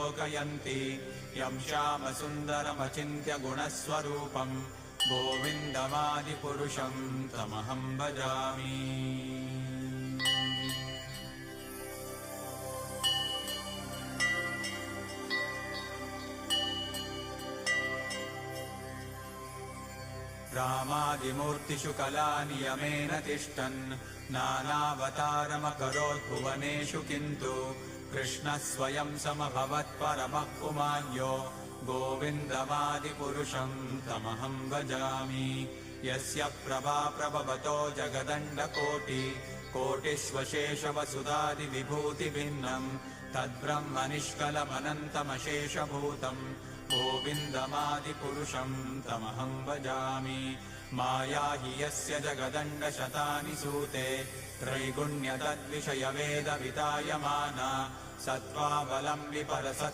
लोकयन्ति यं श्यामसुन्दरमचिन्त्य गुणस्वरूपम् गोविन्दमादिपुरुषं तमहं भजामि। रामादिमूर्तिषु कलानियमेन तिष्ठन् नानावतारमकरोत् भुवनेषु किन्तु कृष्णः स्वयं समभवत्परमः पुमान्यो गोविन्दमादिपुरुषं तमहं भजामि। यस्य प्रभा प्रभवतो जगदण्डकोटिस्वशेषवसुधादिविभूतिभिन्नम् तद्ब्रह्म निष्कलमनन्तमशेषभूतम् गोविन्दमादिपुरुषं तमहं भजामि। माया हि यस्य जगदण्डशतानि सूते त्रैगुण्यतद्विषयवेदवितायमाना सत्त्वावलम्बि परसत्